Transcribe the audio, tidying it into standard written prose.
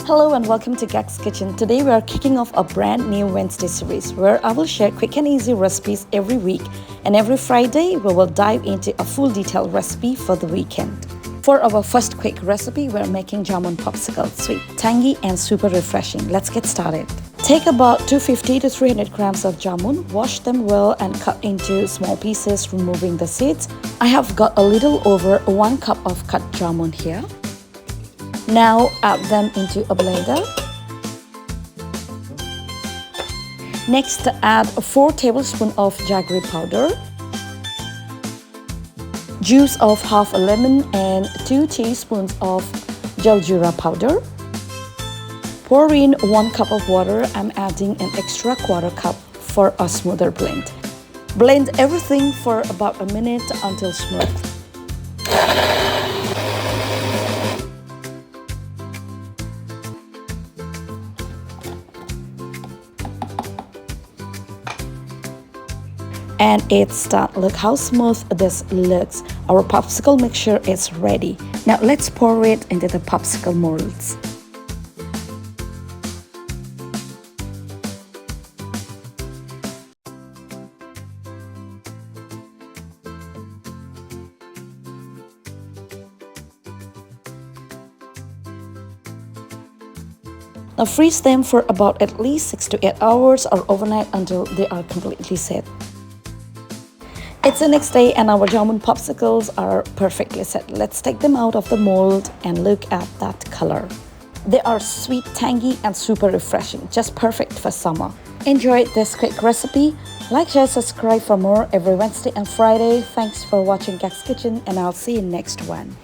Hello and welcome to Gags Kitchen. Today we are kicking off a brand new Wednesday series where I will share quick and easy recipes every week, and every Friday we will dive into a full detailed recipe for the weekend. For our first quick recipe, we're making Jamun Popsicles, sweet, tangy and super refreshing. Let's get started. Take about 250 to 300 grams of jamun, wash them well and cut into small pieces, removing the seeds. I have got a little over 1 cup of cut jamun here. Now add them into a blender. Next, add 4 tablespoons of jaggery powder, juice of half a lemon and 2 teaspoons of jeera powder. Pour in 1 cup of water. I'm adding an extra 1/4 cup for a smoother blend. Blend everything for about a minute until smooth. And it's done. Look how smooth this looks. Our popsicle mixture is ready. Now let's pour it into the popsicle molds. Now freeze them for about at least 6 to 8 hours or overnight until they are completely set. It's the next day and our Jamun Popsicles are perfectly set. Let's take them out of the mold and look at that color. They are sweet, tangy and super refreshing, just perfect for summer. Enjoy this quick recipe. Like, share, subscribe for more every Wednesday and Friday. Thanks for watching Gags Kitchen and I'll see you next one.